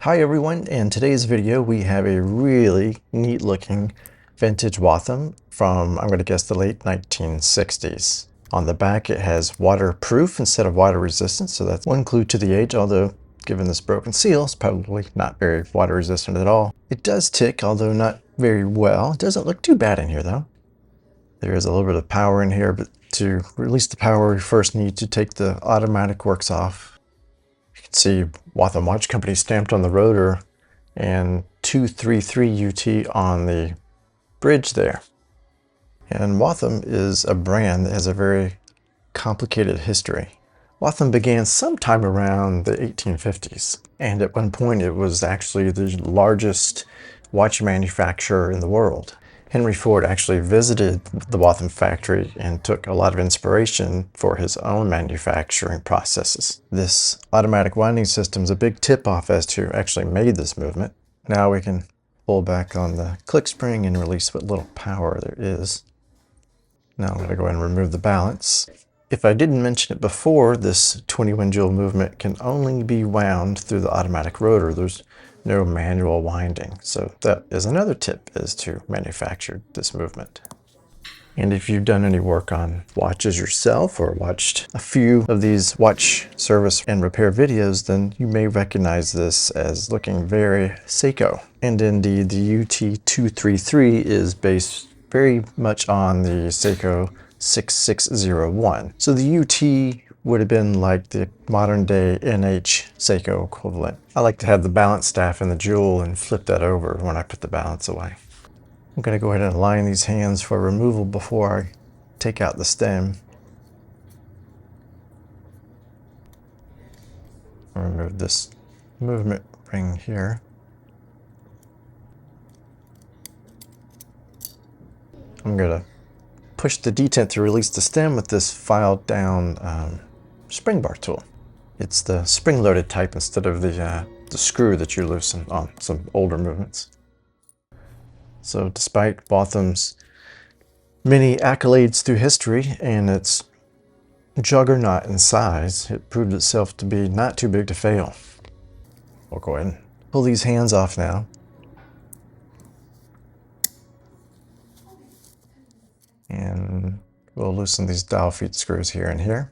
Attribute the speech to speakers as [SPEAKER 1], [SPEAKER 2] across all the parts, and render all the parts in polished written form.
[SPEAKER 1] Hi everyone, in today's video we have a really neat looking vintage Waltham from, I'm going to guess, the late 1960s. On the back it has waterproof instead of water resistant, so that's one clue to the age, although given this broken seal it's probably not very water resistant at all. It does tick, although not very well. It doesn't look too bad in here though. There is a little bit of power in here, but to release the power we first need to take the automatic works off. You can see Waltham Watch Company stamped on the rotor and 233 UT on the bridge there. And Waltham is a brand that has a very complicated history. Waltham began sometime around the 1850s, and at one point it was actually the largest watch manufacturer in the world. Henry Ford actually visited the Waltham factory and took a lot of inspiration for his own manufacturing processes. This automatic winding system is a big tip-off as to who actually made this movement. Now we can pull back on the click spring and release what little power there is. Now I'm going to go ahead and remove the balance. If I didn't mention it before, this 21 joule movement can only be wound through the automatic rotor. There's no manual winding. So that is another tip, is to manufacture this movement. And if you've done any work on watches yourself or watched a few of these watch service and repair videos, then you may recognize this as looking very Seiko. And indeed, the UT233 is based very much on the Seiko 6601. So the UT would have been like the modern day NH Seiko equivalent. I like to have the balance staff in the jewel and flip that over when I put the balance away. I'm going to go ahead and align these hands for removal before I take out the stem. I'll remove this movement ring here. I'm going to push the detent to release the stem with this filed down spring bar tool. It's the spring-loaded type instead of the screw that you loosen on some older movements. So despite Waltham's many accolades through history and its juggernaut in size, it proved itself to be not too big to fail. We'll go ahead and pull these hands off now. And we'll loosen these dial feet screws here and here.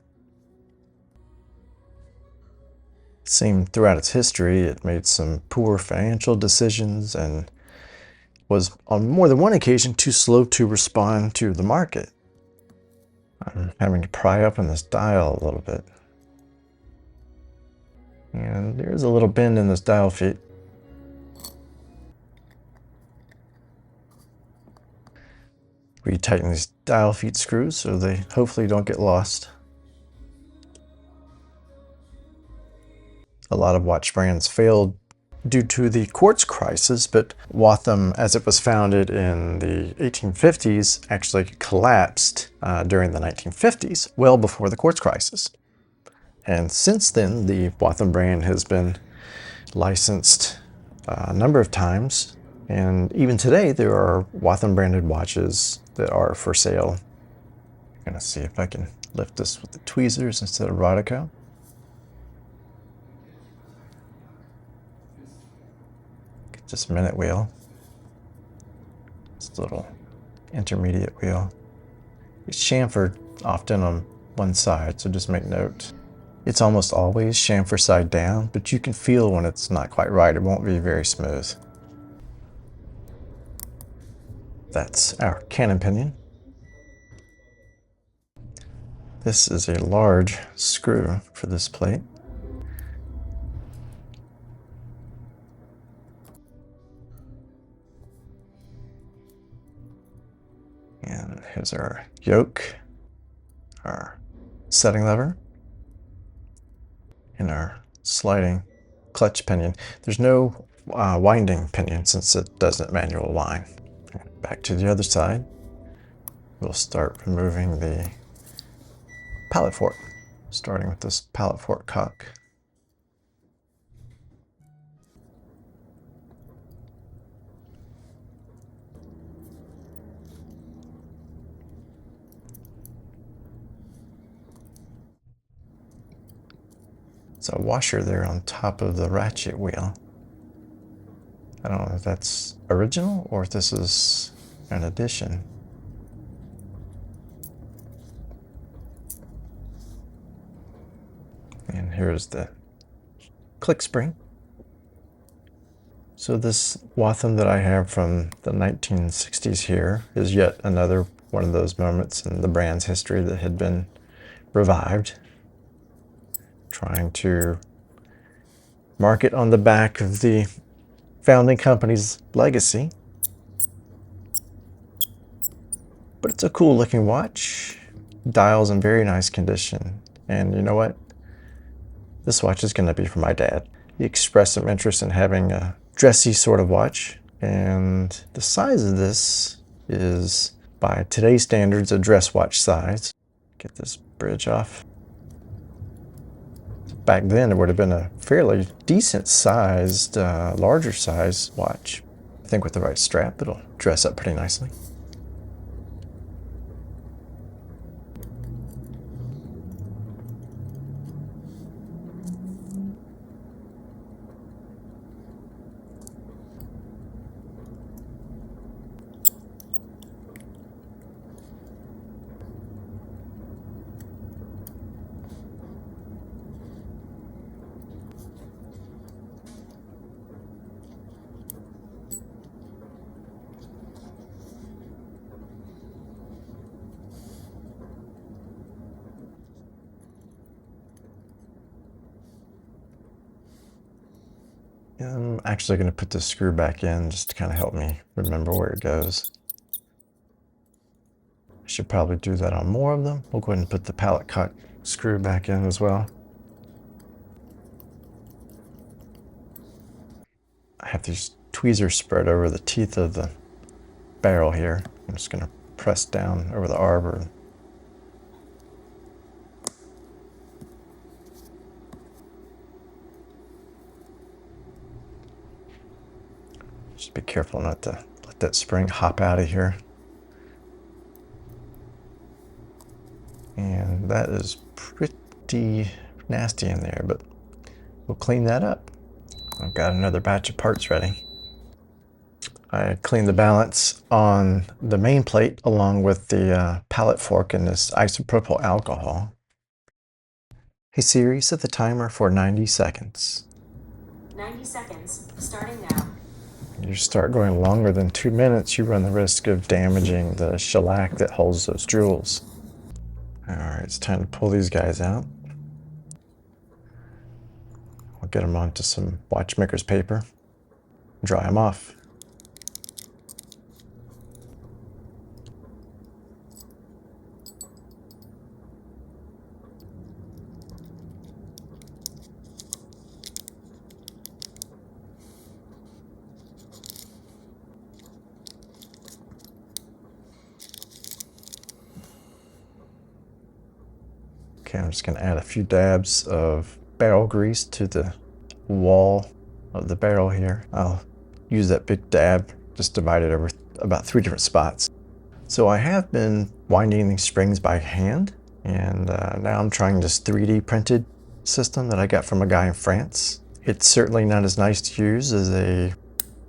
[SPEAKER 1] Seen throughout its history, it made some poor financial decisions and was on more than one occasion too slow to respond to the market. I'm having to pry up on this dial a little bit. And there's a little bend in this dial feet. Retighten these dial feet screws so they hopefully don't get lost. A lot of watch brands failed due to the quartz crisis, but Waltham, as it was founded in the 1850s, actually collapsed during the 1950s, well before the quartz crisis. And since then, the Waltham brand has been licensed a number of times, and even today there are Waltham branded watches that are for sale. I'm gonna see if I can lift this with the tweezers instead of Rodico. Just minute wheel. This little intermediate wheel. It's chamfered often on one side, so just make note. It's almost always chamfer side down, but you can feel when it's not quite right. It won't be very smooth. That's our cannon pinion. This is a large screw for this plate. And here's our yoke, our setting lever, and our sliding clutch pinion. There's no winding pinion since it doesn't manual wind. Back to the other side, we'll start removing the pallet fork, starting with this pallet fork cock. There's a washer there on top of the ratchet wheel. I don't know if that's original or if this is an addition. And here's the click spring. So this Waltham that I have from the 1960s here is yet another one of those moments in the brand's history that had been revived. Trying to mark it on the back of the founding company's legacy. But it's a cool looking watch. Dial's in very nice condition. And you know what? This watch is going to be for my dad. He expressed some interest in having a dressy sort of watch. And the size of this is, by today's standards, a dress watch size. Get this bridge off. Back then, it would have been a fairly decent sized, larger size watch. I think with the right strap, it'll dress up pretty nicely. I'm actually going to put this screw back in just to kind of help me remember where it goes. I should probably do that on more of them. We'll go ahead and put the pallet cut screw back in as well. I have these tweezers spread over the teeth of the barrel here. I'm just going to press down over the arbor. Just be careful not to let that spring hop out of here. And that is pretty nasty in there, but we'll clean that up. I've got another batch of parts ready. I cleaned the balance on the main plate along with the pallet fork and this isopropyl alcohol. Hey Siri, set the timer for 90 seconds.
[SPEAKER 2] 90 seconds, starting now.
[SPEAKER 1] You start going longer than 2 minutes, you run the risk of damaging the shellac that holds those jewels. All right, it's time to pull these guys out. I'll get them onto some watchmaker's paper, dry them off. Okay, I'm just going to add a few dabs of barrel grease to the wall of the barrel here. I'll use that big dab, just divide it over about 3 different spots. So I have been winding these springs by hand, and now I'm trying this 3D printed system that I got from a guy in France. It's certainly not as nice to use as a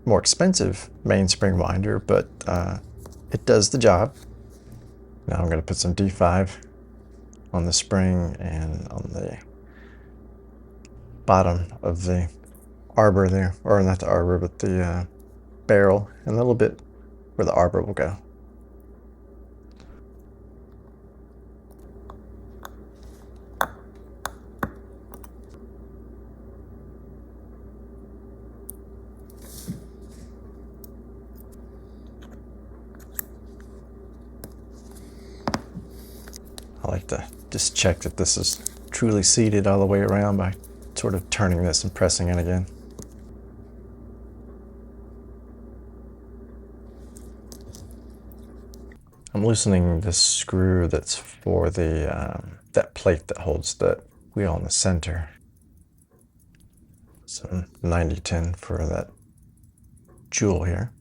[SPEAKER 1] more expensive mainspring winder, but it does the job. Now I'm going to put some D5 on the spring and on the bottom of the arbor there, or not the arbor, but the barrel, and a little bit where the arbor will go. I like to just check that this is truly seated all the way around by sort of turning this and pressing it again. I'm loosening this screw that's for the that plate that holds the wheel in the center. So 90-10 for that jewel here.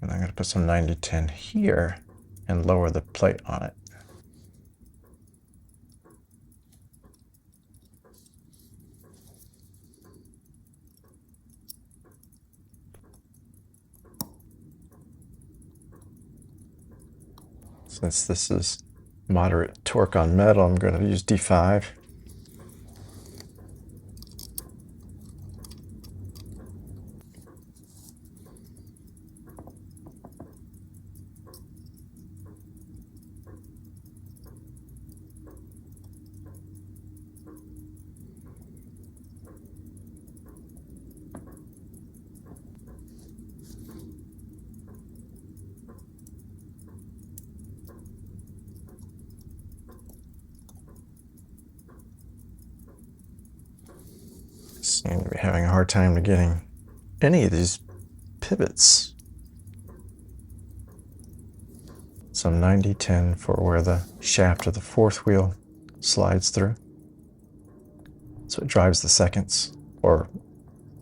[SPEAKER 1] And I'm going to put some 90-10 here and lower the plate on it. Since this is moderate torque on metal, I'm going to use D5. Seem to be having a hard time getting any of these pivots. Some 90-10 for where the shaft of the fourth wheel slides through. So it drives the seconds, or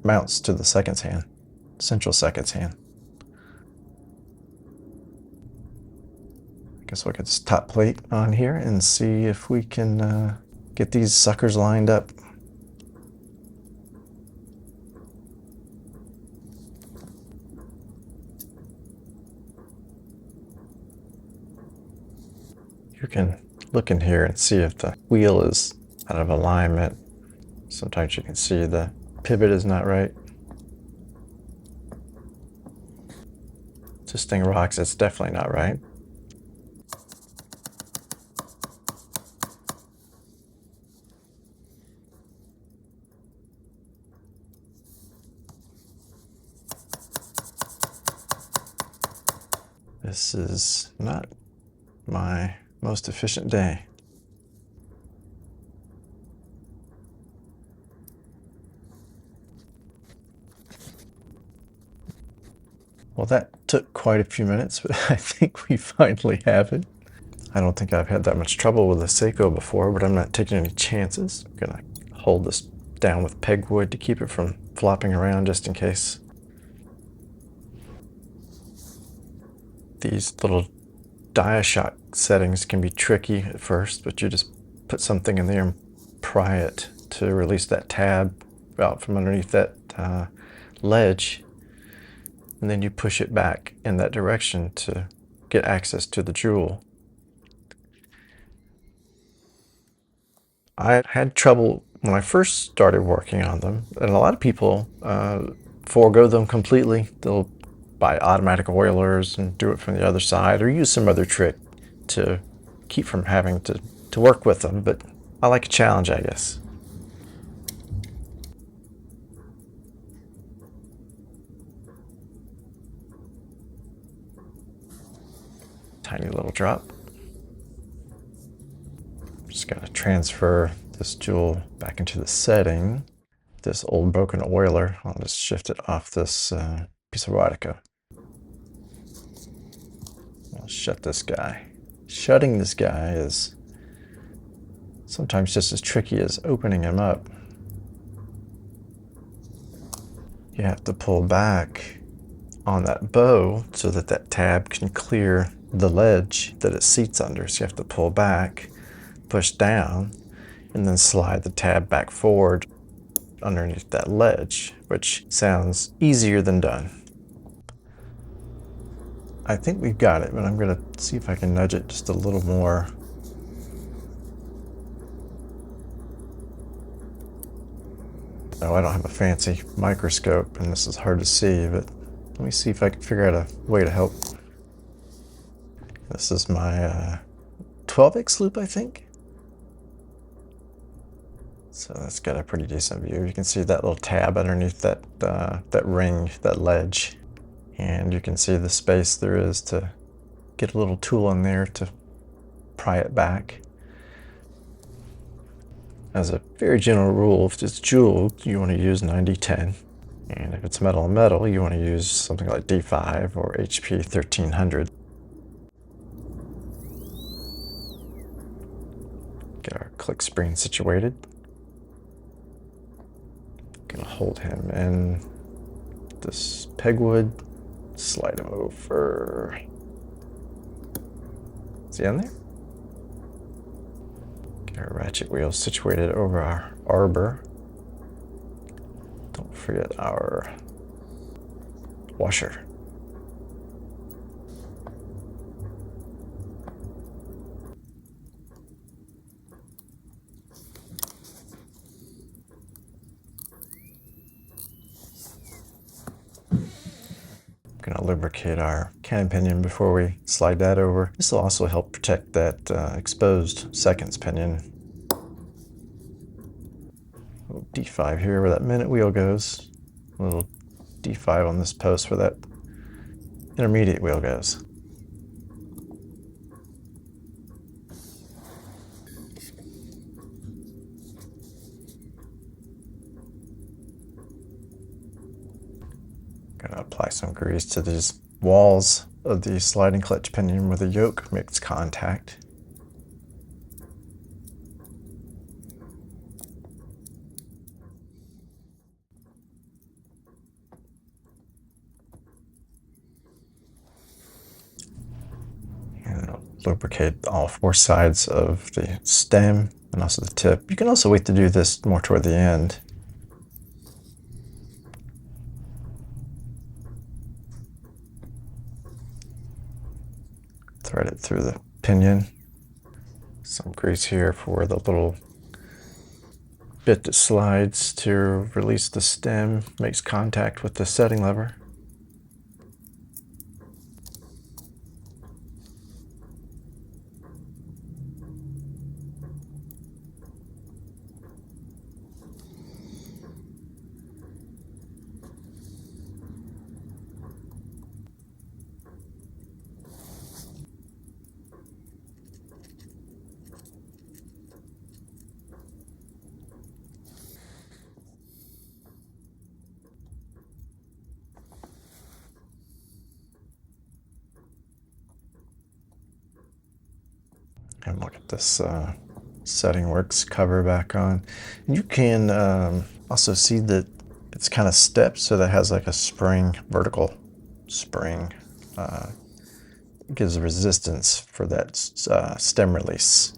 [SPEAKER 1] mounts to the seconds hand, central seconds hand. I guess we'll get this top plate on here and see if we can get these suckers lined up. You can look in here and see if the wheel is out of alignment. Sometimes you can see the pivot is not right. This thing rocks, it's definitely not right. This is not my most efficient day. Well, that took quite a few minutes, but I think we finally have it. I don't think I've had that much trouble with a Seiko before, but I'm not taking any chances. I'm gonna hold this down with pegwood to keep it from flopping around just in case. These little DiaShock settings can be tricky at first, but you just put something in there and pry it to release that tab out from underneath that ledge, and then you push it back in that direction to get access to the jewel. I had trouble when I first started working on them, and a lot of people forego them completely. They'll buy automatic oilers and do it from the other side, or use some other trick to keep from having to work with them, but I like a challenge, I guess. Tiny little drop. Just gotta transfer this jewel back into the setting. This old broken oiler, I'll just shift it off this piece of Rodica. I'll shut this guy. Shutting this guy is sometimes just as tricky as opening him up. You have to pull back on that bow so that that tab can clear the ledge that it seats under. So you have to pull back, push down, and then slide the tab back forward underneath that ledge, which sounds easier than done. I think we've got it, but I'm gonna see if I can nudge it just a little more. No, I don't have a fancy microscope, and this is hard to see, but let me see if I can figure out a way to help. This is my 12x loop, I think. So that's got a pretty decent view. You can see that little tab underneath that that ring, that ledge. And you can see the space there is to get a little tool in there to pry it back. As a very general rule, if it's jeweled, you want to use 90-10. And if it's metal on metal, you want to use something like D5 or HP 1300. Get our click spring situated. Gonna hold him in this pegwood, slide him over. Is he on there? Get our ratchet wheel situated over our arbor. Don't forget our washer. gonna lubricate our cannon pinion before we slide that over. This will also help protect that exposed seconds pinion. Little D5 here where that minute wheel goes. A little D5 on this post where that intermediate wheel goes. Gonna apply some grease to these walls of the sliding clutch pinion where the yoke makes contact. And it'll lubricate all four sides of the stem and also the tip. You can also wait to do this more toward the end. Thread it through the pinion. Some grease here for the little bit that slides to release the stem, makes contact with the setting lever. And we'll get this setting works cover back on. And you can also see that it's kind of stepped, so that has like a spring, vertical spring. Gives resistance for that stem release.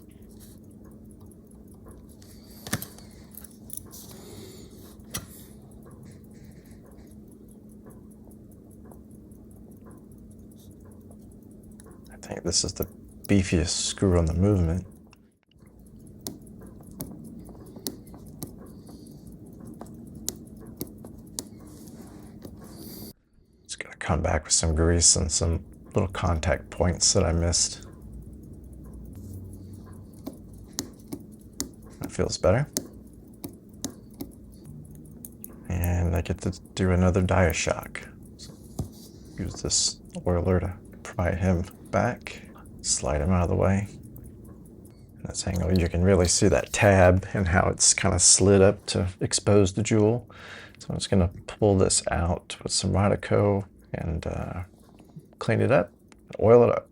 [SPEAKER 1] I think this is the beefiest screw on the movement. Just gonna come back with some grease and some little contact points that I missed. That feels better. And I get to do another Diashock. So use this oiler to pry him back, slide him out of the way. In this angle, you can really see that tab and how it's kind of slid up to expose the jewel. So I'm just gonna pull this out with some Rodico and clean it up, oil it up.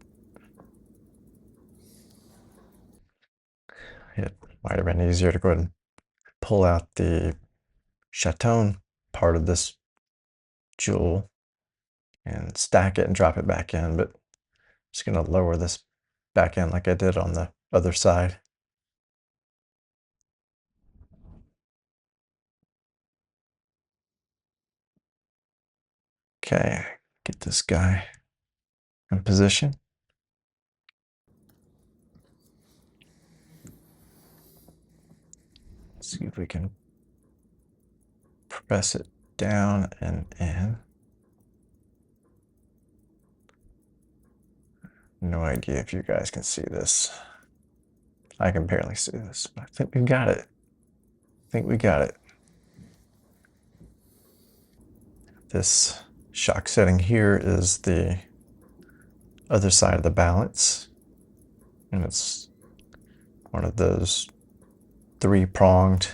[SPEAKER 1] It might have been easier to go ahead and pull out the chaton part of this jewel and stack it and drop it back in, but I'm just gonna lower this back in like I did on the other side. Okay, get this guy in position. See if we can press it down and in. No idea if you guys can see this. I can barely see this, but I think we've got it. I think we got it. This shock setting here is the other side of the balance, and it's one of those three-pronged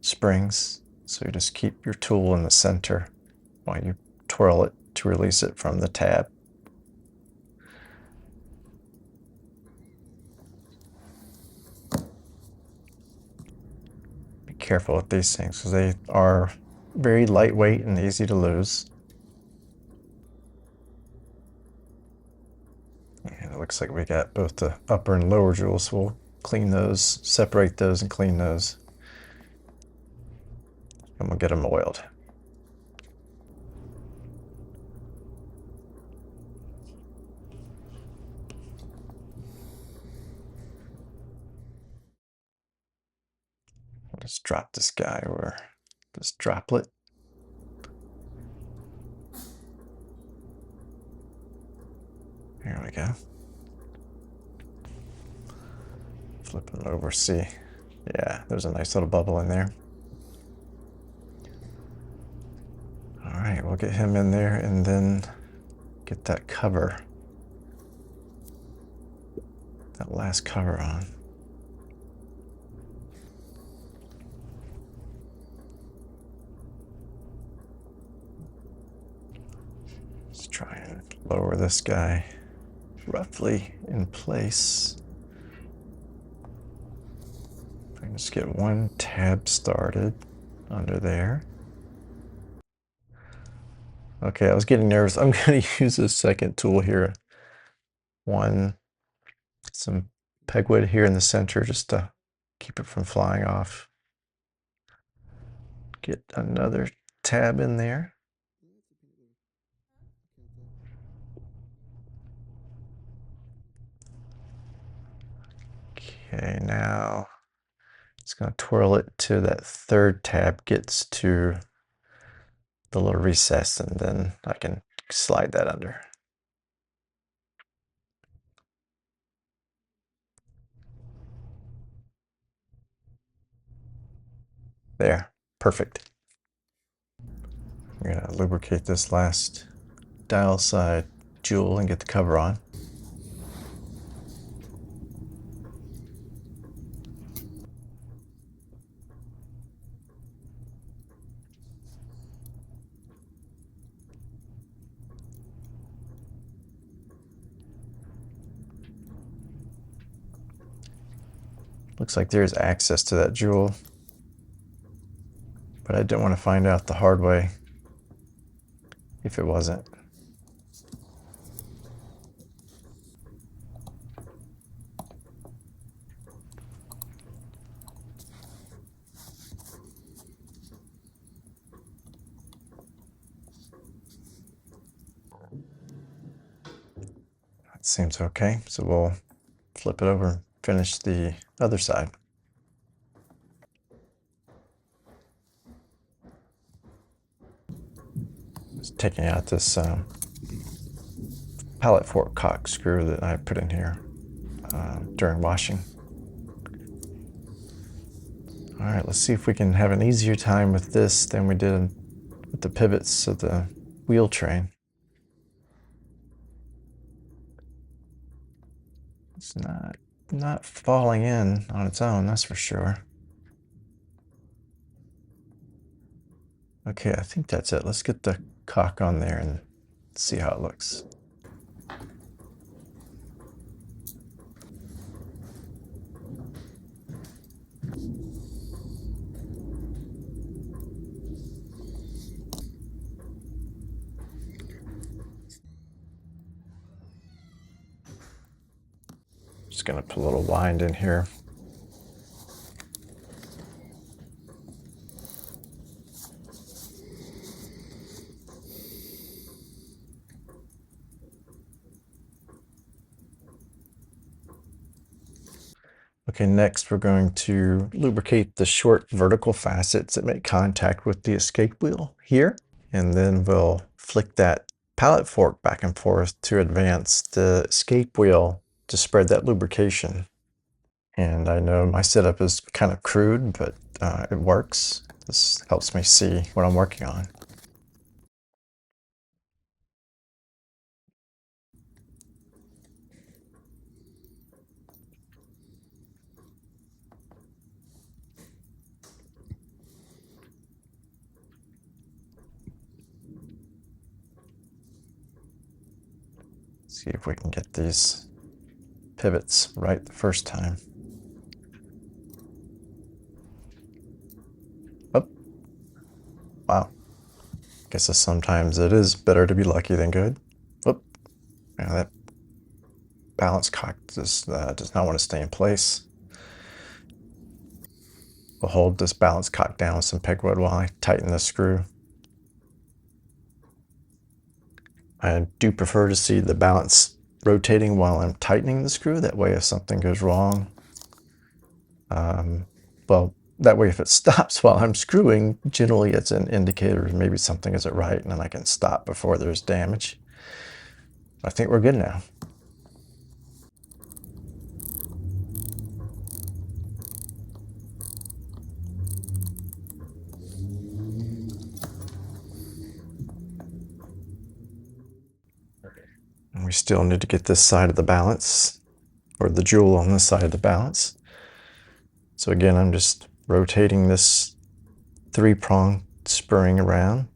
[SPEAKER 1] springs. So you just keep your tool in the center while you twirl it to release it from the tab. Be careful with these things because they are very lightweight and easy to lose. And it looks like we got both the upper and lower jewels, so we'll clean those, separate those and clean those. And we'll get them oiled. I'll just drop this guy or this droplet. we go. Flip it over, see. Yeah, there's a nice little bubble in there. All right, we'll get him in there and then get that cover. That last cover on. Let's try and lower this guy roughly in place. If I can just get one tab started under there. Okay, I was getting nervous. I'm going to use this second tool here. Some pegwood here in the center just to keep it from flying off. Get another tab in there. Okay, now it's going to twirl it to that third tab gets to the little recess, and then I can slide that under. There, perfect. I'm going to lubricate this last dial side jewel and get the cover on. Looks like there's access to that jewel, but I didn't want to find out the hard way if it wasn't. That seems okay, so we'll flip it over and finish the other side. Just taking out this pallet fork cock screw that I put in here during washing. All right, let's see if we can have an easier time with this than we did with the pivots of the wheel train. It's not falling in on its own, that's for sure. Okay, I think that's it. Let's get the cock on there and see how it looks. Just gonna put a little wind in here. Okay, next we're going to lubricate the short vertical facets that make contact with the escape wheel here. And then we'll flick that pallet fork back and forth to advance the escape wheel to spread that lubrication. And I know my setup is kind of crude, but it works. This helps me see what I'm working on. See if we can get these pivots right the first time. Oh, wow. Guess sometimes it is better to be lucky than good. Oh, yeah, that balance cock does not want to stay in place. We'll hold this balance cock down with some pegwood while I tighten the screw. I do prefer to see the balance rotating while I'm tightening the screw. That way if something goes wrong, well, that way if it stops while I'm screwing, generally it's an indicator maybe something isn't right and then I can stop before there's damage. I think we're good now. we still need to get this side of the balance, or the jewel on this side of the balance. So again, I'm just rotating this 3-prong spring around.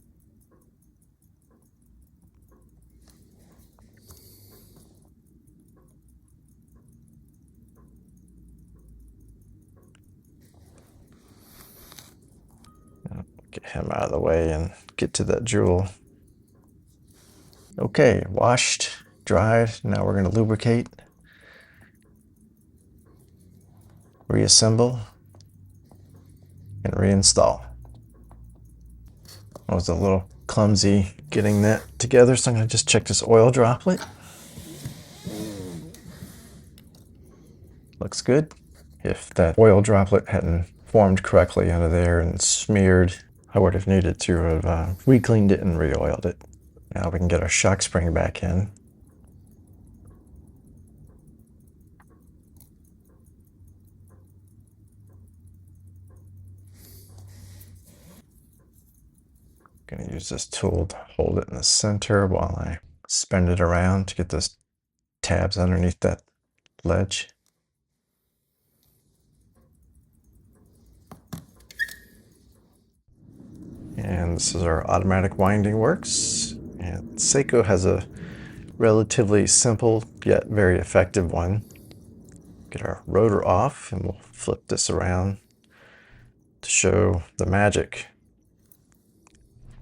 [SPEAKER 1] Get him out of the way and get to that jewel. Okay, washed, dried. Now we're going to lubricate, reassemble, and reinstall. I was a little clumsy getting that together, so I'm going to just check this oil droplet. Looks good. If that oil droplet hadn't formed correctly under there and smeared, I would have needed to have re-cleaned it and re-oiled it. Now we can get our shock spring back in. Going to use this tool to hold it in the center while I spin it around to get those tabs underneath that ledge. And this is our automatic winding works. And Seiko has a relatively simple yet very effective one. Get our rotor off and we'll flip this around to show the magic.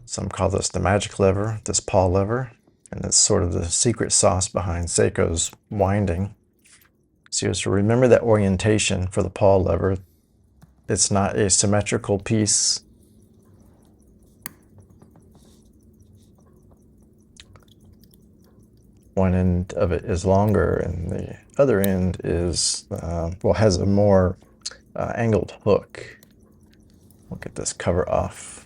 [SPEAKER 1] Some call this the magic lever, this paw lever, and it's sort of the secret sauce behind Seiko's winding. So you have to remember that orientation for the paw lever. It's not a symmetrical piece. One end of it is longer and the other end is, has a more angled hook. We'll get this cover off.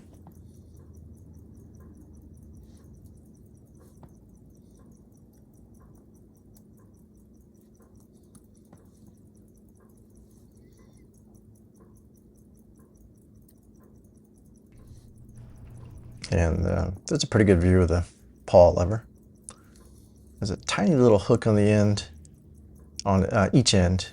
[SPEAKER 1] And there's a pretty good view of the paw lever. There's a tiny little hook on the end, on each end.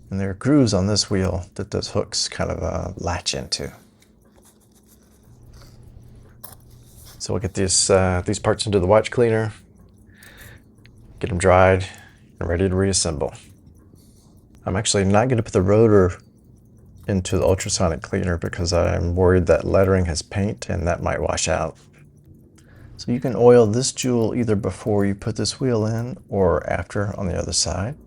[SPEAKER 1] And there are grooves on this wheel that those hooks kind of latch into. So we'll get these parts into the watch cleaner, get them dried, and ready to reassemble. I'm actually not going to put the rotor into the ultrasonic cleaner because I'm worried that lettering has paint and that might wash out. So you can oil this jewel either before you put this wheel in or after on the other side.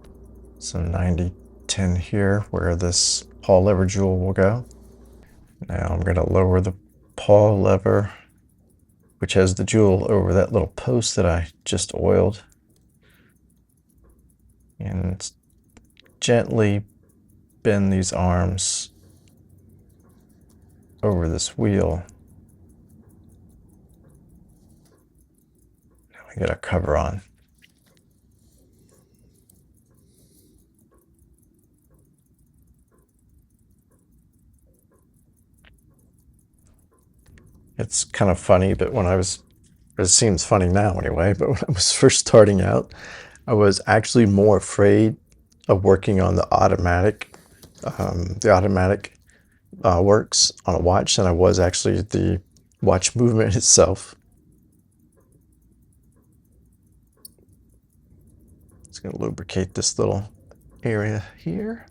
[SPEAKER 1] So 90-10 here where this paw lever jewel will go. Now I'm going to lower the paw lever, which has the jewel, over that little post that I just oiled, and gently bend these arms over this wheel. Now we get our cover on. It's kind of funny, but it seems funny now anyway, but when I was first starting out, I was actually more afraid of working on the automatic works on a watch than I was actually the watch movement itself. Just going to lubricate this little area here.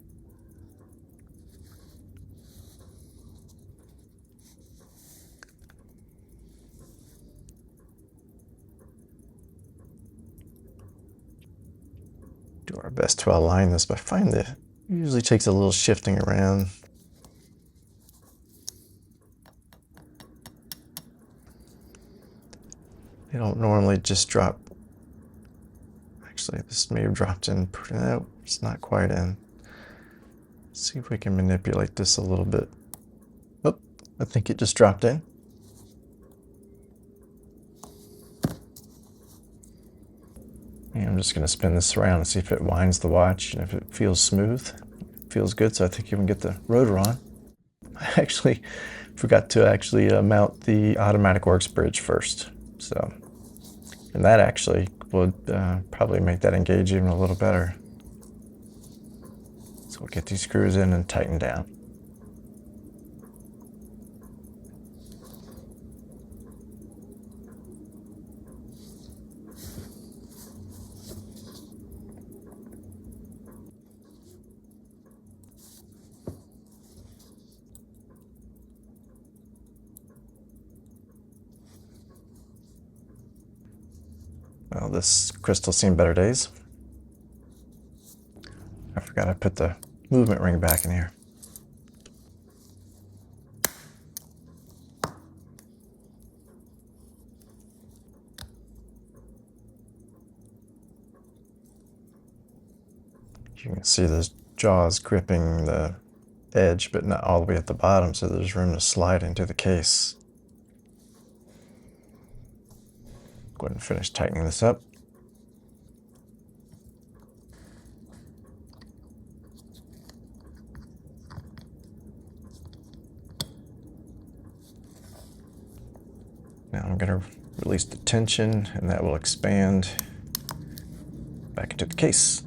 [SPEAKER 1] Do our best to align this, but I find that it usually takes a little shifting around. They don't normally just drop. Actually, this may have dropped in. No, it's not quite in. Let's see if we can manipulate this a little bit. Oh, I think it just dropped in. And I'm just going to spin this around and see if it winds the watch and if it feels smooth. It feels good, so I think you can get the rotor on. I actually Forgot to actually mount the automatic works bridge first. So, and that actually would probably make that engage even a little better. So we'll get these screws in and tighten down. Well, this crystal's seen better days. I forgot I put the movement ring back in here. You can see those jaws gripping the edge, but not all the way at the bottom, so there's room to slide into the case. Go ahead and finish tightening this up. Now I'm going to release the tension, and that will expand back into the case.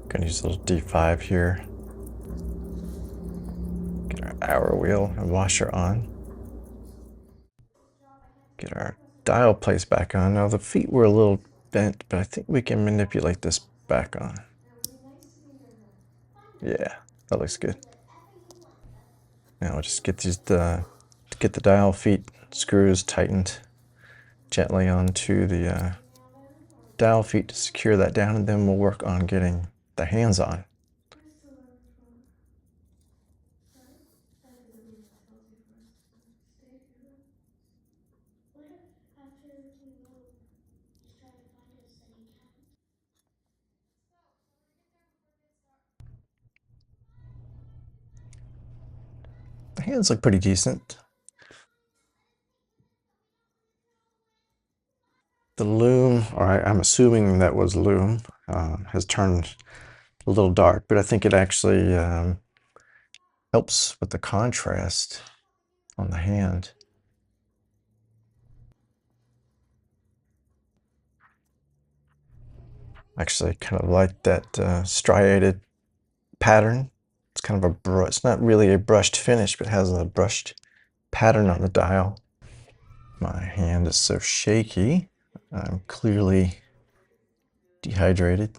[SPEAKER 1] Gonna use a little D5 here. Get our hour wheel and washer on. Get our dial place back on. Now the feet were a little bent, but I think we can manipulate this back on. Yeah, that looks good. Now we'll just get get the dial feet screws tightened gently onto the dial feet to secure that down, and then we'll work on getting the hands on. The hands look pretty decent. The loom, or I'm assuming that was loom, has turned a little dark, but I think it actually helps with the contrast on the hand. Actually, kind of like that striated pattern. It's kind of a brush. It's not really a brushed finish, but it has a brushed pattern on the dial. My hand is so shaky. I'm clearly dehydrated.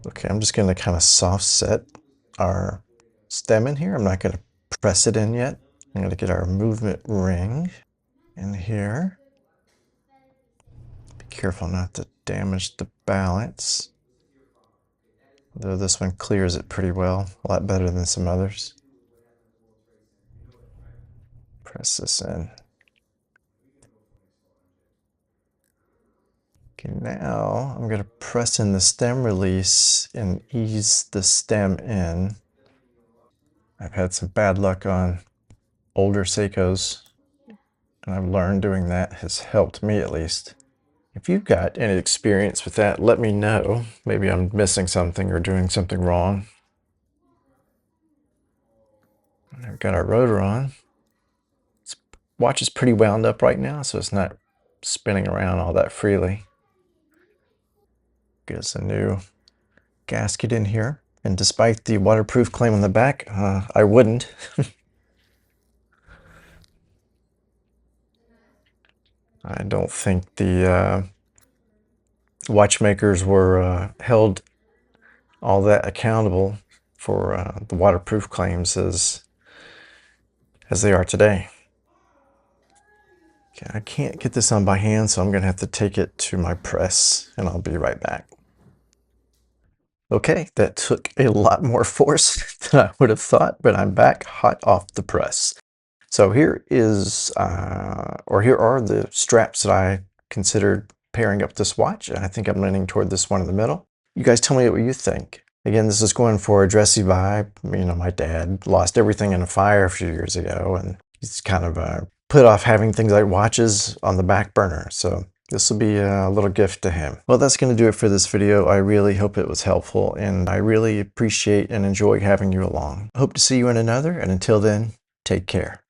[SPEAKER 1] Okay, I'm just going to kind of soft set our stem in here. I'm not going to press it in yet. I'm going to get our movement ring in here. Be careful not to damage the balance. Though this one clears it pretty well, a lot better than some others. Press this in. Okay, now I'm going to press in the stem release and ease the stem in. I've had some bad luck on older Seikos, and I've learned doing that has helped me at least. If you've got any experience with that, let me know. Maybe I'm missing something or doing something wrong. I've got our rotor on. This watch is pretty wound up right now, so it's not spinning around all that freely. Get us a new gasket in here. And despite the waterproof claim on the back, I wouldn't. I don't think the watchmakers were held all that accountable for the waterproof claims as they are today. Okay, I can't get this on by hand, so I'm going to have to take it to my press, and I'll be right back. Okay, that took a lot more force than I would have thought, but I'm back hot off the press. So here are the straps that I considered pairing up this watch. I think I'm leaning toward this one in the middle. You guys tell me what you think. Again, this is going for a dressy vibe. You know, my dad lost everything in a fire a few years ago, and he's kind of put off having things like watches on the back burner. So this will be a little gift to him. Well, that's going to do it for this video. I really hope it was helpful, and I really appreciate and enjoy having you along. I hope to see you in another, and until then, take care.